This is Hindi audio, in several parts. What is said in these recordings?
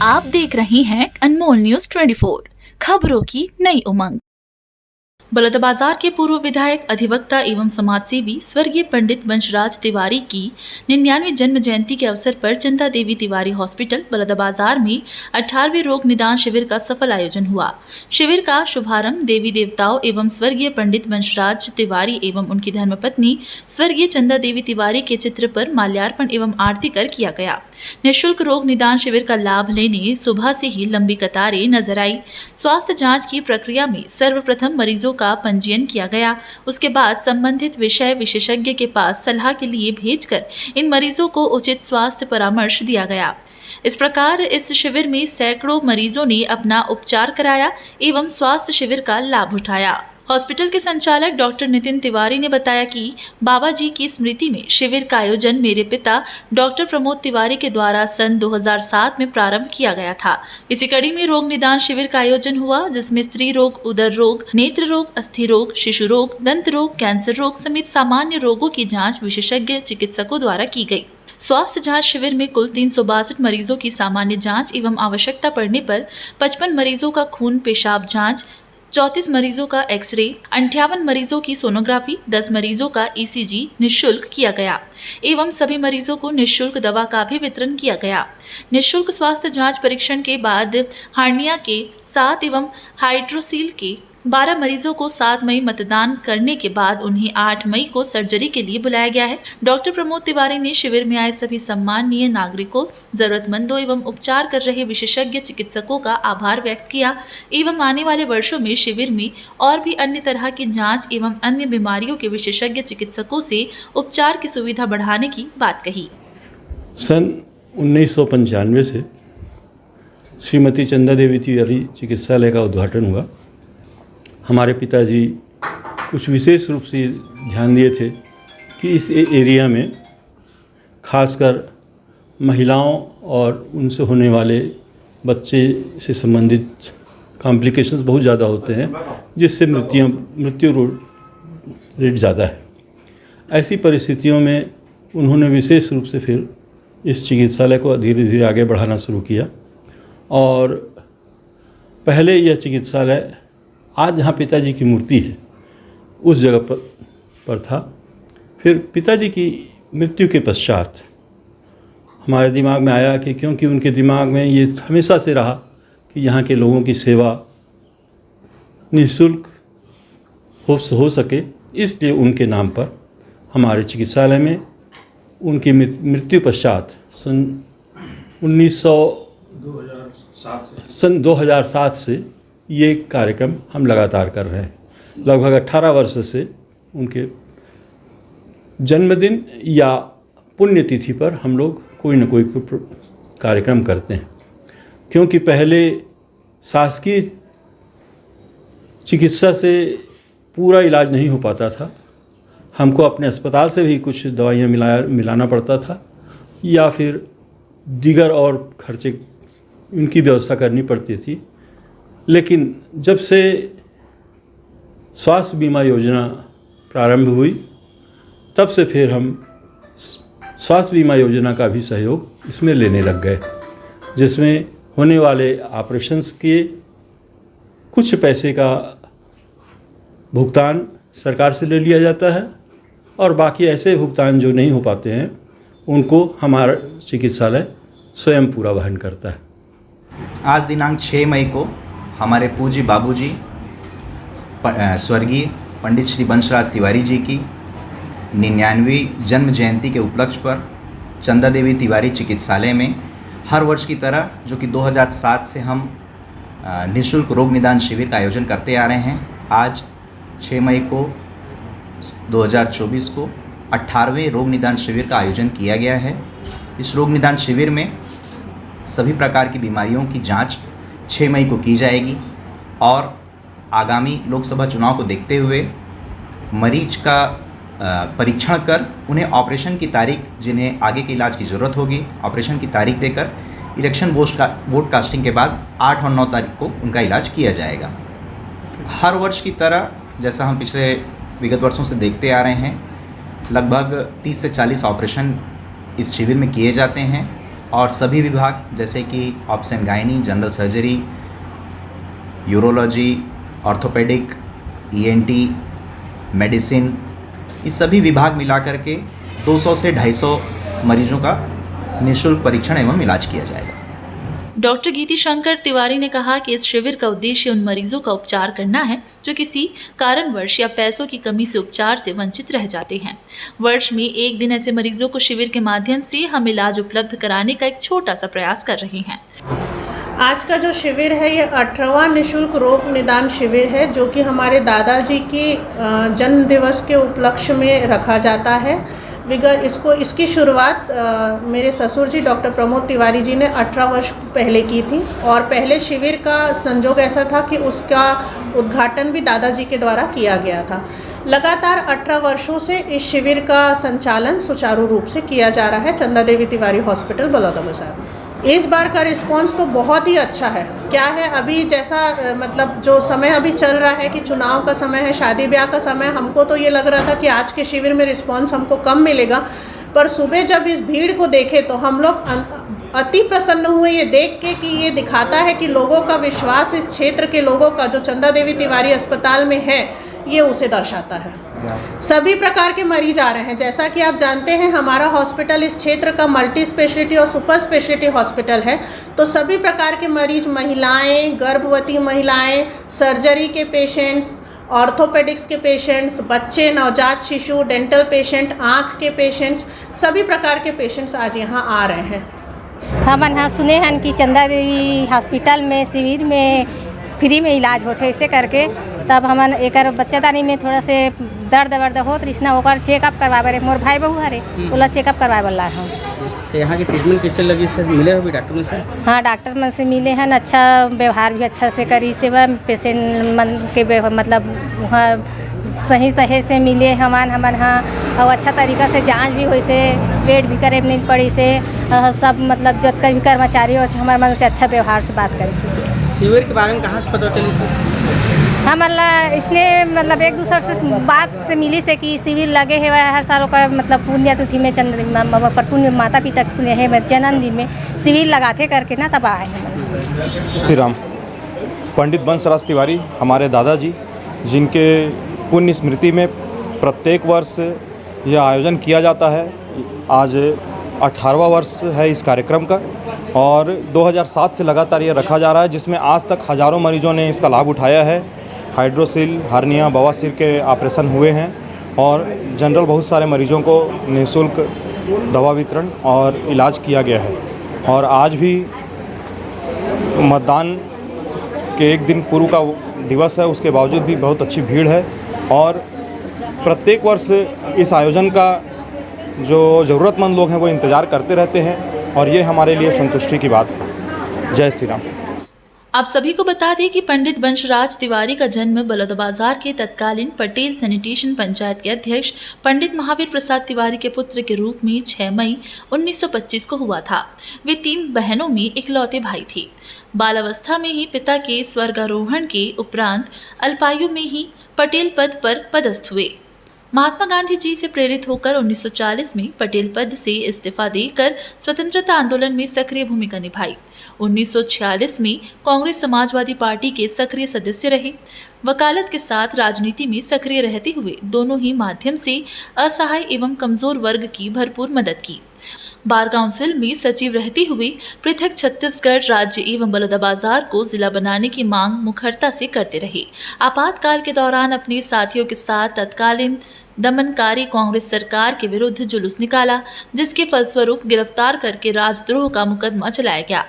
आप देख रहे हैं अनमोल न्यूज 24 खबरों की नई उमंग। बलौदाबाजार के पूर्व विधायक, अधिवक्ता एवं समाजसेवी स्वर्गीय पंडित वंशराज तिवारी की 99वीं जन्म जयंती के अवसर पर चंदा देवी तिवारी हॉस्पिटल बलौदाबाजार में 18वें रोग निदान शिविर का सफल आयोजन हुआ। शिविर का शुभारंभ देवी देवताओं एवं स्वर्गीय पंडित वंशराज तिवारी एवं उनकी धर्मपत्नी स्वर्गीय चंदा देवी तिवारी के चित्र पर माल्यार्पण एवं आरती कर किया गया। निःशुल्क रोग निदान शिविर का लाभ लेने सुबह से ही लंबी कतारें नजर आई। स्वास्थ्य जांच की प्रक्रिया में सर्वप्रथम मरीजों का पंजीयन किया गया। उसके बाद संबंधित विषय विशेषज्ञ के पास सलाह के लिए भेजकर इन मरीजों को उचित स्वास्थ्य परामर्श दिया गया। इस प्रकार इस शिविर में सैकड़ों मरीजों ने अपना उपचार कराया एवं स्वास्थ्य शिविर का लाभ उठाया। हॉस्पिटल के संचालक डॉक्टर नितिन तिवारी ने बताया कि बाबा जी की स्मृति में शिविर का आयोजन मेरे पिता डॉक्टर प्रमोद तिवारी के द्वारा सन 2007 में प्रारंभ किया गया था। इसी कड़ी में रोग निदान शिविर का आयोजन हुआ, जिसमें स्त्री रोग, उदर रोग, नेत्र रोग, अस्थि रोग, शिशु रोग, दंत रोग, कैंसर रोग समेत सामान्य रोगों की जाँच विशेषज्ञ चिकित्सकों द्वारा की गई। स्वास्थ्य जांच शिविर में कुल 362 मरीजों की सामान्य जांच एवं आवश्यकता पड़ने पर 55 मरीजों का खून पेशाब जांच, 34 मरीजों का एक्सरे, 58 मरीजों की सोनोग्राफी, 10 मरीजों का ईसीजी निःशुल्क किया गया एवं सभी मरीजों को निःशुल्क दवा का भी वितरण किया गया। निःशुल्क स्वास्थ्य जांच परीक्षण के बाद हार्निया के 7 एवं हाइड्रोसील के 12 मरीजों को 7 मई मतदान करने के बाद उन्हें 8 मई को सर्जरी के लिए बुलाया गया है। डॉक्टर प्रमोद तिवारी ने शिविर में आए सभी सम्माननीय नागरिकों, जरूरतमंदों एवं उपचार कर रहे विशेषज्ञ चिकित्सकों का आभार व्यक्त किया एवं आने वाले वर्षों में शिविर में और भी अन्य तरह की जांच एवं अन्य बीमारियों के विशेषज्ञ चिकित्सकों से उपचार की सुविधा बढ़ाने की बात कही। सन 1995 से श्रीमती चंदा देवी तिवारी चिकित्सालय का उद्घाटन हुआ। हमारे पिताजी कुछ विशेष रूप से ध्यान दिए थे कि इस एरिया में खासकर महिलाओं और उनसे होने वाले बच्चे से संबंधित कॉम्प्लिकेशंस बहुत ज़्यादा होते हैं, जिससे मृत्यु रेट ज़्यादा है। ऐसी परिस्थितियों में उन्होंने विशेष रूप से फिर इस चिकित्सालय को धीरे धीरे आगे बढ़ाना शुरू किया और पहले यह चिकित्सालय आज जहाँ पिताजी की मूर्ति है उस जगह पर था। फिर पिताजी की मृत्यु के पश्चात हमारे दिमाग में आया कि क्योंकि उनके दिमाग में ये हमेशा से रहा कि यहाँ के लोगों की सेवा निःशुल्क हो सके, इसलिए उनके नाम पर हमारे चिकित्सालय में उनकी मृत्यु पश्चात सन 2007 से ये कार्यक्रम हम लगातार कर रहे हैं। लगभग 18 वर्ष से उनके जन्मदिन या पुण्यतिथि पर हम लोग कोई न कोई कार्यक्रम करते हैं, क्योंकि पहले शासकीय चिकित्सा से पूरा इलाज नहीं हो पाता था। हमको अपने अस्पताल से भी कुछ दवाइयाँ मिलाना पड़ता था या फिर दीगर और खर्चे उनकी व्यवस्था करनी पड़ती थी। लेकिन जब से स्वास्थ्य बीमा योजना प्रारंभ हुई तब से फिर हम स्वास्थ्य बीमा योजना का भी सहयोग इसमें लेने लग गए, जिसमें होने वाले ऑपरेशंस के कुछ पैसे का भुगतान सरकार से ले लिया जाता है और बाकी ऐसे भुगतान जो नहीं हो पाते हैं उनको हमारा चिकित्सालय स्वयं पूरा वहन करता है। आज दिनांक 6 मई को हमारे पूज्य बाबूजी स्वर्गीय पंडित श्री वंशराज तिवारी जी की 99वीं जन्म जयंती के उपलक्ष्य पर चंदा देवी तिवारी चिकित्सालय में हर वर्ष की तरह, जो कि 2007 से हम निःशुल्क रोग निदान शिविर का आयोजन करते आ रहे हैं, आज 6 मई को 2024 को 18वें रोग निदान शिविर का आयोजन किया गया है। इस रोग निदान शिविर में सभी प्रकार की बीमारियों की जांच 6 मई को की जाएगी और आगामी लोकसभा चुनाव को देखते हुए मरीज का परीक्षण कर उन्हें ऑपरेशन की तारीख, जिन्हें आगे के इलाज की ज़रूरत होगी, ऑपरेशन की तारीख देकर इलेक्शन वोट कास्टिंग के बाद 8 और 9 तारीख को उनका इलाज किया जाएगा। हर वर्ष की तरह जैसा हम पिछले विगत वर्षों से देखते आ रहे हैं, लगभग 30 से 40 ऑपरेशन इस शिविर में किए जाते हैं और सभी विभाग जैसे कि obs and gynae, general surgery, urology, orthopaedic, ENT, medicine, ये सभी विभाग मिला करके 200 से 250 मरीजों का निःशुल्क परीक्षण एवं इलाज किया जाएगा। डॉक्टर गीति शंकर तिवारी ने कहा कि इस शिविर का उद्देश्य उन मरीजों का उपचार करना है जो किसी कारणवश या पैसों की कमी से उपचार से वंचित रह जाते हैं। वर्ष में एक दिन ऐसे मरीजों को शिविर के माध्यम से हम इलाज उपलब्ध कराने का एक छोटा सा प्रयास कर रहे हैं। आज का जो शिविर है ये 18वां निःशुल्क रोग निदान शिविर है जो कि हमारे दादाजी की जन्म दिवस के उपलक्ष्य में रखा जाता है। इसकी शुरुआत मेरे ससुर जी डॉक्टर प्रमोद तिवारी जी ने 18 वर्ष पहले की थी और पहले शिविर का संजोग ऐसा था कि उसका उद्घाटन भी दादाजी के द्वारा किया गया था। लगातार 18 वर्षों से इस शिविर का संचालन सुचारू रूप से किया जा रहा है चंदा देवी तिवारी हॉस्पिटल बलौदाबाजार में। इस बार का रिस्पांस तो बहुत ही अच्छा है। क्या है, अभी जैसा मतलब जो समय अभी चल रहा है कि चुनाव का समय है, शादी ब्याह का समय, हमको तो ये लग रहा था कि आज के शिविर में रिस्पांस हमको कम मिलेगा, पर सुबह जब इस भीड़ को देखे तो हम लोग अति प्रसन्न हुए ये देख के कि ये दिखाता है कि लोगों का विश्वास इस क्षेत्र के लोगों का जो चंदा देवी तिवारी अस्पताल में है ये उसे दर्शाता है। सभी प्रकार के मरीज आ रहे हैं। जैसा कि आप जानते हैं हमारा हॉस्पिटल इस क्षेत्र का मल्टी स्पेशलिटी और सुपर स्पेशलिटी हॉस्पिटल है, तो सभी प्रकार के मरीज, महिलाएं, गर्भवती महिलाएं, सर्जरी के पेशेंट्स, ऑर्थोपेडिक्स के पेशेंट्स, बच्चे, नवजात शिशु, डेंटल पेशेंट, आँख के पेशेंट्स, सभी प्रकार के पेशेंट्स आज यहाँ आ रहे हैं। हम यहाँ सुने हैं कि चंदा देवी हॉस्पिटल में शिविर में फ्री में इलाज होते ऐसे करके, तब हमन एक बच्चेदानी में थोड़ा से दर्द वर्द होत रिसना होकर चेकअप करवावे रहे। मोर भाई बहू हरे ओला चेकअप करवाए वाला हम। तो यहाँ की ट्रीटमेंट कैसे लगी सर? मिले हो भी डॉक्टर में से? हाँ, डॉक्टर मन से मिले हैं, अच्छा व्यवहार भी अच्छा से करी, सेवा पेशेंट मन के मतलब वहाँ सही तरह से मिले हमान हाँ, और अच्छा तरीका से जांच भी हुई से, वेट भी करे नहीं पड़ी से, सब मतलब जतका भी कर्मचारी हो हमारे मन से अच्छा व्यवहार से बात करे से। शिविर के बारे में कहाँ से पता चली सर? हाँ, मतलब इसने मतलब एक दूसरे से बात से मिली से कि शिविर लगे है हर साल का मतलब पुण्यतिथि में पुण्य माता पिता पुण्य है जन्मदिन में शिविर लगाते करके ना तब आए हैं। श्री राम। पंडित बंसराज तिवारी हमारे दादाजी, जिनके पुण्य स्मृति में प्रत्येक वर्ष यह आयोजन किया जाता है। आज 18वां वर्ष है इस कार्यक्रम का और 2007 से लगातार ये रखा जा रहा है, जिसमें आज तक हज़ारों मरीजों ने इसका लाभ उठाया है। हाइड्रोसिल, हर्निया, बवासीर के ऑपरेशन हुए हैं और जनरल बहुत सारे मरीजों को निःशुल्क दवा वितरण और इलाज किया गया है। और आज भी मतदान के एक दिन पूर्व का दिवस है, उसके बावजूद भी बहुत अच्छी भीड़ है और प्रत्येक वर्ष इस आयोजन का जो ज़रूरतमंद लोग हैं वो इंतज़ार करते रहते हैं और ये हमारे लिए संतुष्टि की बात है। जय श्री राम। आप सभी को बता दें कि पंडित बंशराज तिवारी का जन्म बलौदाबाजार के तत्कालीन पटेल सैनिटेशन पंचायत के अध्यक्ष पंडित महावीर प्रसाद तिवारी के पुत्र के रूप में 6 मई 1925 को हुआ था। वे 3 बहनों में इकलौते भाई थे। बालावस्था में ही पिता के स्वर्गारोहण के उपरांत अल्पायु में ही पटेल पद पर पदस्थ हुए। महात्मा गांधी जी से प्रेरित होकर 1940 में पटेल पद से इस्तीफा देकर स्वतंत्रता आंदोलन में सक्रिय भूमिका निभाई। 1946 में कांग्रेस समाजवादी पार्टी के सक्रिय सदस्य रहे। वकालत के साथ राजनीति में सक्रिय रहते हुए दोनों ही माध्यम से असहाय एवं कमजोर वर्ग की भरपूर मदद की। बार काउंसिल में सचिव रहते हुए पृथक छत्तीसगढ़ राज्य एवं बलौदाबाजार को जिला बनाने की मांग मुखरता से करते रहे। आपातकाल के दौरान अपने साथियों के साथ तत्कालीन दमनकारी कांग्रेस सरकार के विरुद्ध जुलूस निकाला, जिसके फलस्वरूप गिरफ्तार करके राजद्रोह का मुकदमा चलाया गया।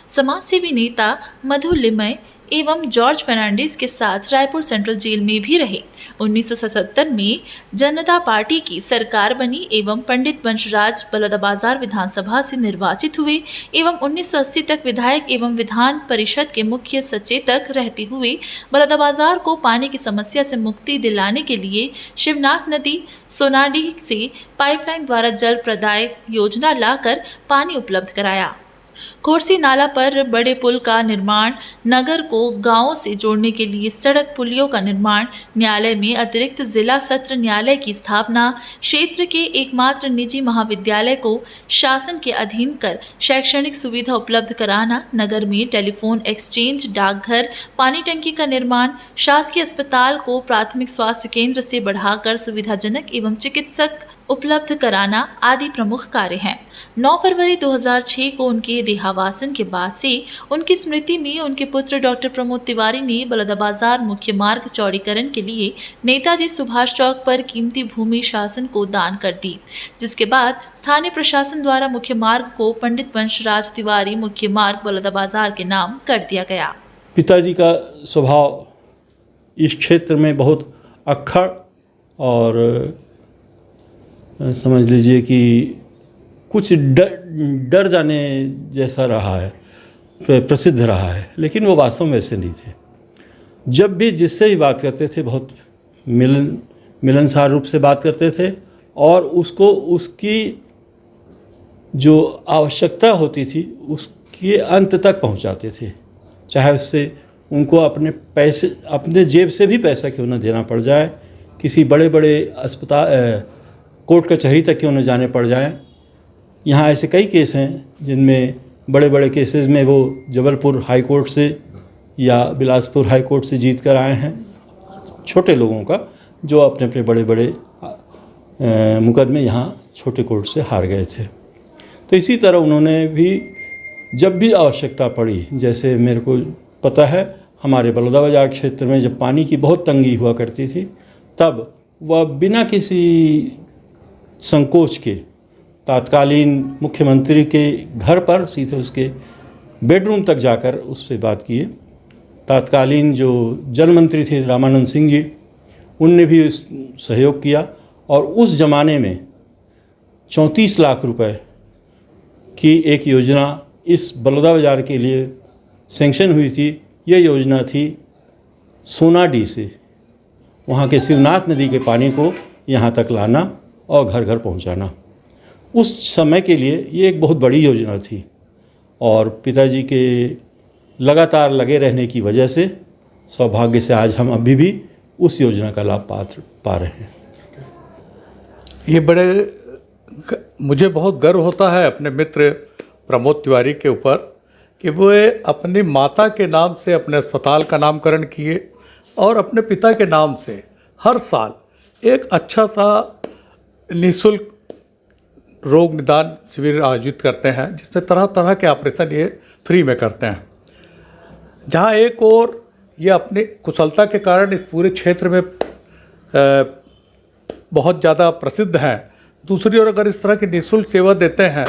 समाजसेवी नेता मधु लिमय एवं जॉर्ज फर्नांडिस के साथ रायपुर सेंट्रल जेल में भी रहे। 1977 में जनता पार्टी की सरकार बनी एवं पंडित बंशराज बलौदाबाजार विधानसभा से निर्वाचित हुए एवं 1980 तक विधायक एवं विधान परिषद के मुख्य सचेतक रहते हुए बलौदाबाजार को पानी की समस्या से मुक्ति दिलाने के लिए शिवनाथ नदी सोनाडीह से पाइपलाइन द्वारा जल प्रदाय योजना लाकर पानी उपलब्ध कराया। कोरसी नाला पर बड़े पुल का निर्माण, नगर को गांवों से जोड़ने के लिए सड़क पुलियों का निर्माण, न्यायालय में अतिरिक्त जिला सत्र न्यायालय की स्थापना, क्षेत्र के एकमात्र निजी महाविद्यालय को शासन के अधीन कर शैक्षणिक सुविधा उपलब्ध कराना, नगर में टेलीफोन एक्सचेंज, डाकघर, पानी टंकी का निर्माण, शासकीय अस्पताल को प्राथमिक स्वास्थ्य केंद्र से बढ़ाकर सुविधाजनक एवं चिकित्सक उपलब्ध कराना आदि प्रमुख कार्य हैं। 9 फरवरी 2006 को उनके देहावासन के बाद से उनकी स्मृति में उनके पुत्र डॉक्टर प्रमोद तिवारी ने बलौदाबाजार मुख्य मार्ग चौड़ीकरण के लिए नेताजी सुभाष चौक पर कीमती भूमि शासन को दान कर दी, जिसके बाद स्थानीय प्रशासन द्वारा मुख्य मार्ग को पंडित वंशराज तिवारी मुख्य मार्ग बलौदाबाजार के नाम कर दिया गया। पिताजी का स्वभाव इस क्षेत्र में बहुत अक्खड़ और समझ लीजिए कि कुछ डर जाने जैसा रहा है, प्रसिद्ध रहा है, लेकिन वो वास्तव में ऐसे नहीं थे। जब भी जिससे ही बात करते थे बहुत मिलनसार रूप से बात करते थे और उसको उसकी जो आवश्यकता होती थी उसके अंत तक पहुंचाते थे, चाहे उससे उनको अपने पैसे, अपने जेब से भी पैसा क्यों न देना पड़ जाए, किसी बड़े बड़े अस्पताल, कोर्ट कचहरी तक क्यों न जाने पड़ जाए। यहाँ ऐसे कई केस हैं जिनमें बड़े बड़े केसेस में वो जबलपुर हाई कोर्ट से या बिलासपुर हाई कोर्ट से जीत कर आए हैं, छोटे लोगों का जो अपने अपने बड़े बड़े मुकदमे यहाँ छोटे कोर्ट से हार गए थे। तो इसी तरह उन्होंने भी जब भी आवश्यकता पड़ी, जैसे मेरे को पता है हमारे बलौदाबाजार क्षेत्र में जब पानी की बहुत तंगी हुआ करती थी, तब वह बिना किसी संकोच के तात्कालीन मुख्यमंत्री के घर पर सीधे उसके बेडरूम तक जाकर उससे बात किए। तात्कालीन जो जल मंत्री थे रामानंद सिंह जी, उनने भी सहयोग किया और उस ज़माने में 34 लाख रुपए की एक योजना इस बलौदाबाजार के लिए सेंक्शन हुई थी। ये योजना थी सोनाडी से वहाँ के शिवनाथ नदी के पानी को यहाँ तक लाना और घर घर पहुँचाना। उस समय के लिए ये एक बहुत बड़ी योजना थी और पिताजी के लगातार लगे रहने की वजह से सौभाग्य से आज हम अभी भी उस योजना का लाभ पा रहे हैं। मुझे बहुत गर्व होता है अपने मित्र प्रमोद तिवारी के ऊपर कि वो अपनी माता के नाम से अपने अस्पताल का नामकरण किए और अपने पिता के नाम से हर साल एक अच्छा सा निःशुल्क रोग निदान शिविर आयोजित करते हैं, जिसमें तरह तरह के ऑपरेशन ये फ्री में करते हैं। जहाँ एक और ये अपनी कुशलता के कारण इस पूरे क्षेत्र में बहुत ज़्यादा प्रसिद्ध हैं, दूसरी ओर अगर इस तरह की निःशुल्क सेवा देते हैं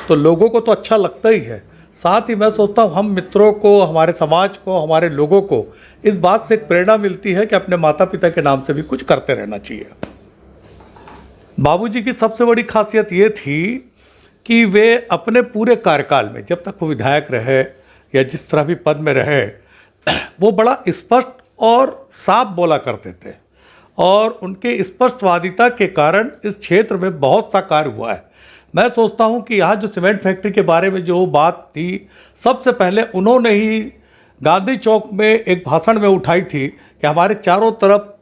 तो लोगों को तो अच्छा लगता ही है। साथ ही मैं सोचता हूँ हम मित्रों को, हमारे समाज को, हमारे लोगों को इस बात से एक प्रेरणा मिलती है कि अपने माता पिता के नाम से भी कुछ करते रहना चाहिए। बाबूजी की सबसे बड़ी खासियत ये थी कि वे अपने पूरे कार्यकाल में जब तक वो विधायक रहे या जिस तरह भी पद में रहे, वो बड़ा स्पष्ट और साफ बोला करते थे और उनके स्पष्टवादिता के कारण इस क्षेत्र में बहुत सा कार्य हुआ है। मैं सोचता हूँ कि यहाँ जो सीमेंट फैक्ट्री के बारे में जो बात थी, सबसे पहले उन्होंने ही गांधी चौक में एक भाषण में उठाई थी कि हमारे चारों तरफ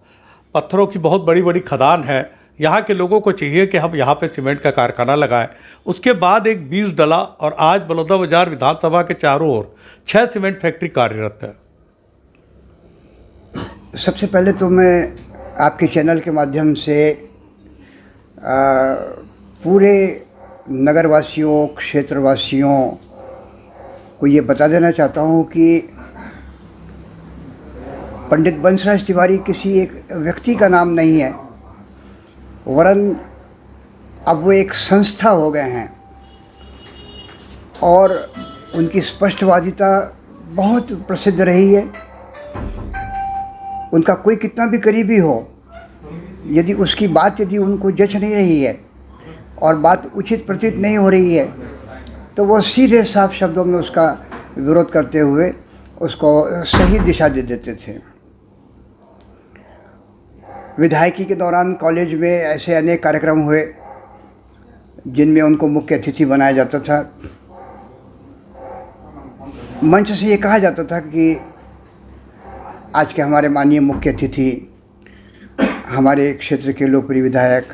पत्थरों की बहुत बड़ी बड़ी खदान है, यहाँ के लोगों को चाहिए कि हम यहाँ पे सीमेंट का कारखाना लगाएं। उसके बाद एक बीज डला और आज बलौदाबाजार विधानसभा के चारों ओर 6 सीमेंट फैक्ट्री कार्यरत है। सबसे पहले तो मैं आपके चैनल के माध्यम से पूरे नगरवासियों, क्षेत्रवासियों को ये बता देना चाहता हूँ कि पंडित वंशराज तिवारी किसी एक व्यक्ति का नाम नहीं है, वरन अब वो एक संस्था हो गए हैं और उनकी स्पष्टवादिता बहुत प्रसिद्ध रही है। उनका कोई कितना भी करीबी हो, यदि उसकी बात यदि उनको जच नहीं रही है और बात उचित प्रतीत नहीं हो रही है, तो वो सीधे साफ शब्दों में उसका विरोध करते हुए उसको सही दिशा दे देते थे। विधायकी के दौरान कॉलेज में ऐसे अनेक कार्यक्रम हुए जिनमें उनको मुख्य अतिथि बनाया जाता था। मंच से ये कहा जाता था कि आज के हमारे माननीय मुख्य अतिथि हमारे क्षेत्र के लोकप्रिय विधायक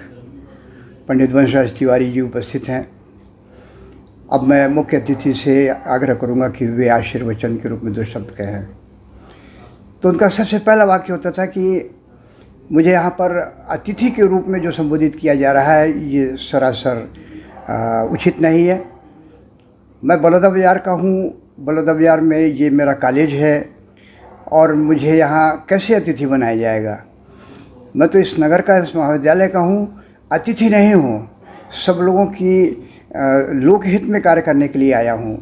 पंडित वंशराज तिवारी जी उपस्थित हैं। अब मैं मुख्य अतिथि से आग्रह करूंगा कि वे आशीर्वचन के रूप में 2 शब्द कहें। तो उनका सबसे पहला वाक्य होता था कि मुझे यहाँ पर अतिथि के रूप में जो संबोधित किया जा रहा है ये सरासर उचित नहीं है। मैं बलौदा बाज़ार का हूँ, बलौदा बाज़ार में ये मेरा कॉलेज है और मुझे यहाँ कैसे अतिथि बनाया जाएगा। मैं तो इस नगर का, इस महाविद्यालय का हूँ, अतिथि नहीं हूँ। सब लोगों की लोकहित में कार्य करने के लिए आया हूँ।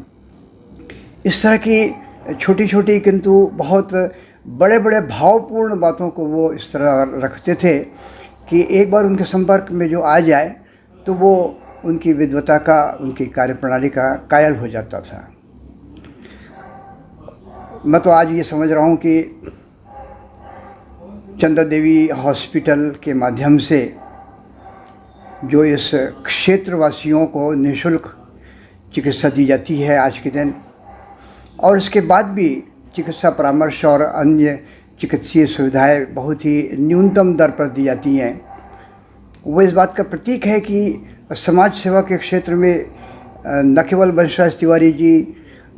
इस तरह की छोटी छोटी किंतु बहुत बड़े बड़े भावपूर्ण बातों को वो इस तरह रखते थे कि एक बार उनके संपर्क में जो आ जाए तो वो उनकी विद्वता का, उनकी कार्यप्रणाली का कायल हो जाता था। मैं तो आज ये समझ रहा हूँ कि चंदा देवी हॉस्पिटल के माध्यम से जो इस क्षेत्रवासियों को निःशुल्क चिकित्सा दी जाती है आज के दिन, और इसके बाद भी चिकित्सा परामर्श और अन्य चिकित्सीय सुविधाएं बहुत ही न्यूनतम दर पर दी जाती हैं, वो इस बात का प्रतीक है कि समाज सेवा के क्षेत्र में न केवल वंशराज तिवारी जी,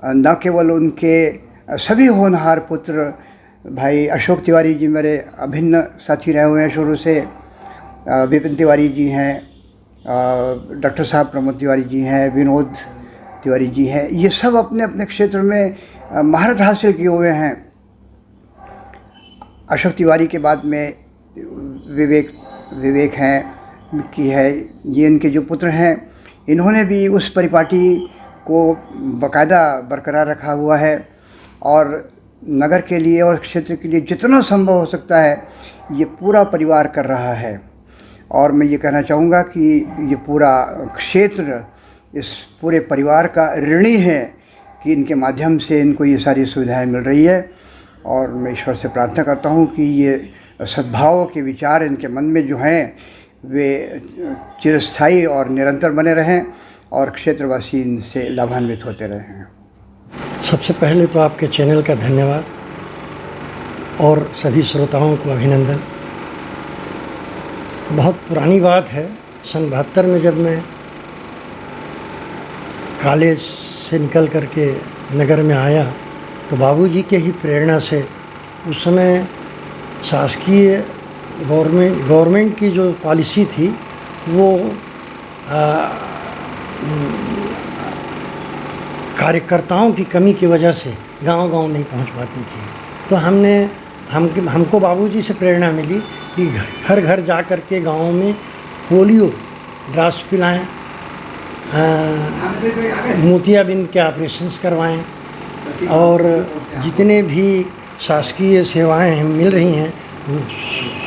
न केवल उनके सभी होनहार पुत्र भाई अशोक तिवारी जी मेरे अभिन्न साथी रहे हुए हैं शुरू से, विपिन तिवारी जी हैं, डॉक्टर साहब प्रमोद तिवारी जी हैं, विनोद तिवारी जी हैं, ये सब अपने अपने क्षेत्र में महारत हासिल किए हुए हैं। अशोक तिवारी के बाद में विवेक हैं कि है, ये इनके जो पुत्र हैं, इन्होंने भी उस परिपाटी को बाकायदा बरकरार रखा हुआ है और नगर के लिए और क्षेत्र के लिए जितना संभव हो सकता है ये पूरा परिवार कर रहा है। और मैं ये कहना चाहूँगा कि ये पूरा क्षेत्र इस पूरे परिवार का ऋणी है कि इनके माध्यम से इनको ये सारी सुविधाएं मिल रही है। और मैं ईश्वर से प्रार्थना करता हूँ कि ये सद्भाव के विचार इनके मन में जो हैं वे चिरस्थायी और निरंतर बने रहें और क्षेत्रवासी इनसे लाभान्वित होते रहें। सबसे पहले तो आपके चैनल का धन्यवाद और सभी श्रोताओं को अभिनंदन। बहुत पुरानी बात है, सन 72 में जब मैं कॉलेज से निकल करके नगर में आया तो बाबूजी के ही प्रेरणा से उस समय शासकीय गवर्नमेंट की जो पॉलिसी थी वो कार्यकर्ताओं की कमी की वजह से गांव-गांव नहीं पहुंच पाती थी। तो हमको बाबूजी से प्रेरणा मिली कि घर घर जा कर के गाँव में पोलियो ड्रॉप्स पिलाएं, मोतियाबिंद के ऑपरेशंस करवाएं और जितने भी शासकीय सेवाएं मिल रही हैं,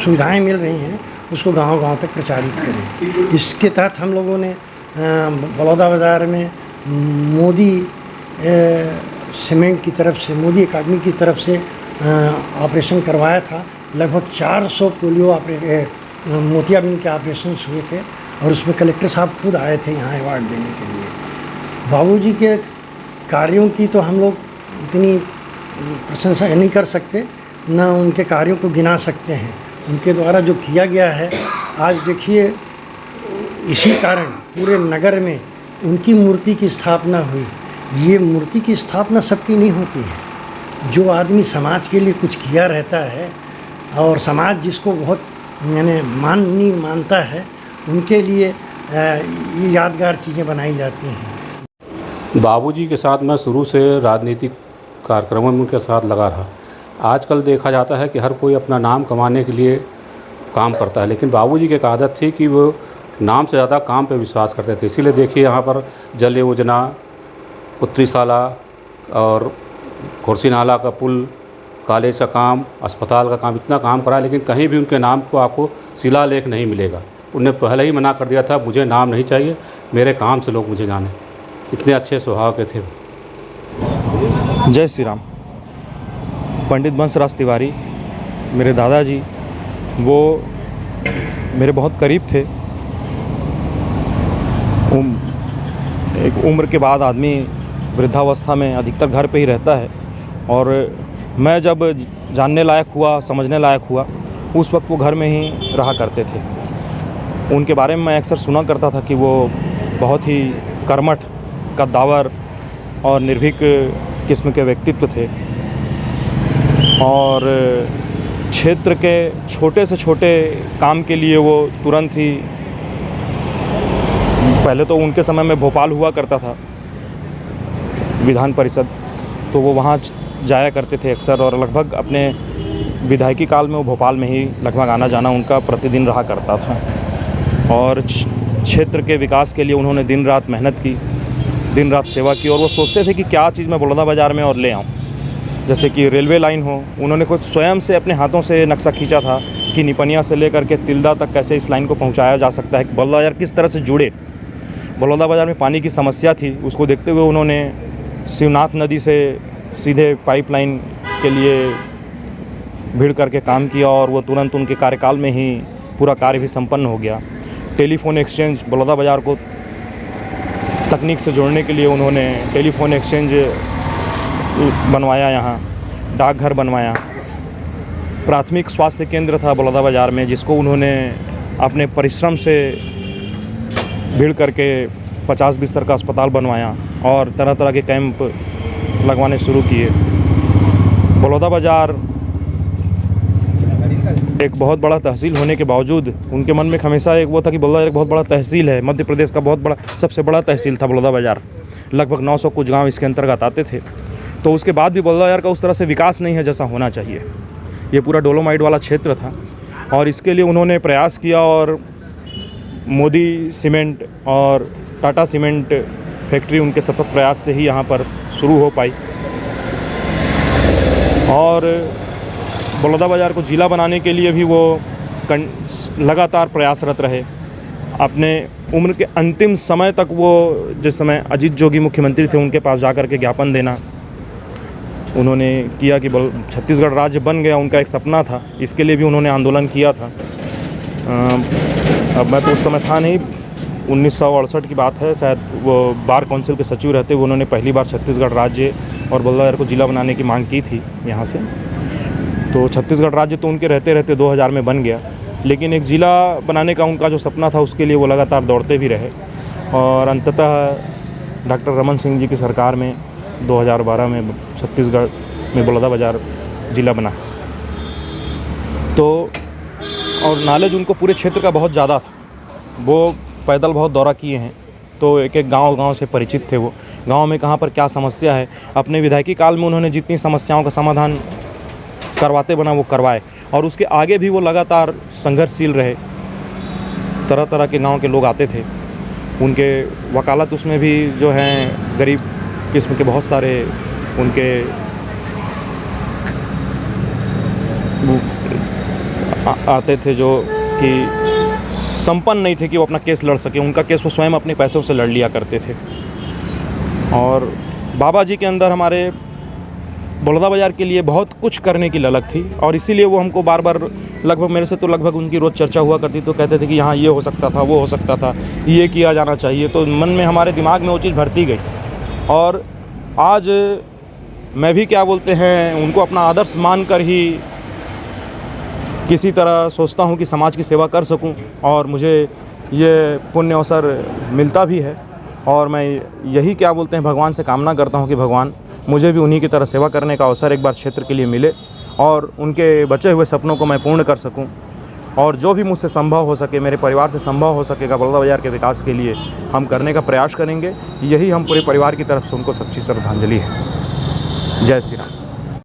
सुविधाएं मिल रही हैं, उसको गांव-गांव तक प्रचारित करें। इसके तहत हम लोगों ने बलौदा बाज़ार में मोदी सीमेंट की तरफ से, मोदी अकादमी की तरफ से ऑपरेशन करवाया था। लगभग 400 पोलियो मोतियाबिंद के ऑपरेशन हुए थे और उसमें कलेक्टर साहब खुद आए थे यहाँ अवार्ड देने के लिए। बाबूजी के कार्यों की तो हम लोग इतनी प्रशंसा नहीं कर सकते, न उनके कार्यों को गिना सकते हैं। उनके द्वारा जो किया गया है, आज देखिए इसी कारण पूरे नगर में उनकी मूर्ति की स्थापना हुई। ये मूर्ति की स्थापना सबकी नहीं होती है। जो आदमी समाज के लिए कुछ किया रहता है और समाज जिसको बहुत मानता है, उनके लिए ये यादगार चीज़ें बनाई जाती हैं। बाबूजी के साथ मैं शुरू से राजनीतिक कार्यक्रमों में उनके साथ लगा रहा। आजकल देखा जाता है कि हर कोई अपना नाम कमाने के लिए काम करता है, लेकिन बाबूजी की एक आदत थी कि वो नाम से ज़्यादा काम पे विश्वास करते थे। इसीलिए देखिए यहाँ पर जल योजना, पुत्रीशाला और खुर्सी नाला का पुल, कॉलेज का काम, अस्पताल का काम, इतना काम करा, लेकिन कहीं भी उनके नाम को आपको शिलालेख नहीं मिलेगा। उन्होंने पहले ही मना कर दिया था, मुझे नाम नहीं चाहिए, मेरे काम से लोग मुझे जाने। इतने अच्छे स्वभाव के थे। जय श्री राम। पंडित वंशराज तिवारी मेरे दादाजी, वो मेरे बहुत करीब थे। एक उम्र के बाद आदमी वृद्धावस्था में अधिकतर घर पे ही रहता है। और मैं जब जानने लायक हुआ, समझने लायक हुआ, उस वक्त वो घर में ही रहा करते थे। उनके बारे में मैं अक्सर सुना करता था कि वो बहुत ही कर्मठ, कद्दावर और निर्भीक किस्म के व्यक्तित्व थे और क्षेत्र के छोटे से छोटे काम के लिए वो तुरंत ही, पहले तो उनके समय में भोपाल हुआ करता था विधान परिषद, तो वो वहाँ जाया करते थे अक्सर और लगभग अपने विधायकी काल में वो भोपाल में ही लगभग आना जाना उनका प्रतिदिन रहा करता था। और क्षेत्र के विकास के लिए उन्होंने दिन रात मेहनत की, दिन रात सेवा की और वो सोचते थे कि क्या चीज़ मैं बलौदाबाजार में और ले आऊँ। जैसे कि रेलवे लाइन हो, उन्होंने खुद स्वयं से अपने हाथों से नक्शा खींचा था कि निपनिया से लेकर के तिल्दा तक कैसे इस लाइन को पहुँचाया जा सकता है, बलौदाबाजार किस तरह से जुड़े। बलौदाबाजार में पानी की समस्या थी, उसको देखते हुए उन्होंने शिवनाथ नदी से सीधे पाइपलाइन के लिए भीड़ करके काम किया और वो तुरंत उनके कार्यकाल में ही पूरा कार्य भी संपन्न हो गया। टेलीफोन एक्सचेंज, बलौदाबाजार को तकनीक से जोड़ने के लिए उन्होंने टेलीफोन एक्सचेंज बनवाया, यहाँ डाकघर बनवाया। प्राथमिक स्वास्थ्य केंद्र था बलौदाबाजार में, जिसको उन्होंने अपने परिश्रम से भीड़ करके 50 बिस्तर का अस्पताल बनवाया और तरह तरह के कैंप लगवाने शुरू किए। बलौदाबाजार एक बहुत बड़ा तहसील होने के बावजूद उनके मन में हमेशा एक वो था कि बलौदाबाजार एक बहुत बड़ा तहसील है, मध्य प्रदेश का बहुत बड़ा, सबसे बड़ा तहसील था बलौदाबाजार। लगभग 900 कुछ गांव इसके अंतर्गत आते थे। तो उसके बाद भी बलौदाबाजार का उस तरह से विकास नहीं है जैसा होना चाहिए। ये पूरा डोलोमाइट वाला क्षेत्र था और इसके लिए उन्होंने प्रयास किया और मोदी सीमेंट और टाटा सीमेंट फैक्ट्री उनके सतत प्रयास से ही यहाँ पर शुरू हो पाई और बलौदाबाजार को ज़िला बनाने के लिए भी वो लगातार प्रयासरत रहे। अपने उम्र के अंतिम समय तक वो, जिस समय अजीत जोगी मुख्यमंत्री थे, उनके पास जाकर के ज्ञापन देना उन्होंने किया कि छत्तीसगढ़ राज्य बन गया, उनका एक सपना था। इसके लिए भी उन्होंने आंदोलन किया था। अब मैं तो उस समय था नहीं, 1968 की बात है शायद, वो बार काउंसिल के सचिव रहते हुए उन्होंने पहली बार छत्तीसगढ़ राज्य और बलौदाबाजार को ज़िला बनाने की मांग की थी यहाँ से। तो छत्तीसगढ़ राज्य तो उनके रहते रहते 2000 में बन गया, लेकिन एक ज़िला बनाने का उनका जो सपना था उसके लिए वो लगातार दौड़ते भी रहे और अंततः डॉक्टर रमन सिंह जी की सरकार में 2012 में छत्तीसगढ़ में बलौदाबाजार ज़िला बना। तो और नॉलेज उनको पूरे क्षेत्र का बहुत ज़्यादा था, वो पैदल बहुत दौरा किए हैं, तो एक एक गांव से परिचित थे। वो गांव में कहाँ पर क्या समस्या है, अपने विधायकी काल में उन्होंने जितनी समस्याओं का समाधान करवाते बना वो करवाए और उसके आगे भी वो लगातार संघर्षशील रहे। तरह तरह के गांव के लोग आते थे, उनके वकालत उसमें भी जो हैं गरीब किस्म के बहुत सारे उनके आते थे जो कि संपन्न नहीं थे कि वो अपना केस लड़ सके। उनका केस वो स्वयं अपने पैसों से लड़ लिया करते थे। और बाबा जी के अंदर हमारे बलौदाबाजार के लिए बहुत कुछ करने की ललक थी और इसीलिए वो हमको बार बार लगभग मेरे से तो लगभग उनकी रोज़ चर्चा हुआ करती, तो कहते थे कि यहाँ ये हो सकता था, वो हो सकता था, ये किया जाना चाहिए। तो मन में हमारे दिमाग में वो चीज़ भरती गई और आज मैं भी क्या बोलते हैं उनको अपना आदर्श मान कर ही किसी तरह सोचता हूँ कि समाज की सेवा कर सकूँ और मुझे ये पुण्य अवसर मिलता भी है। और मैं यही क्या बोलते हैं भगवान से कामना करता हूँ कि भगवान मुझे भी उन्हीं की तरह सेवा करने का अवसर एक बार क्षेत्र के लिए मिले और उनके बचे हुए सपनों को मैं पूर्ण कर सकूं और जो भी मुझसे संभव हो सके, मेरे परिवार से संभव हो सकेगा बलौदाबाजार के विकास के लिए हम करने का प्रयास करेंगे। यही हम पूरे परिवार की तरफ से उनको सच्ची श्रद्धांजलि है। जय श्री राम।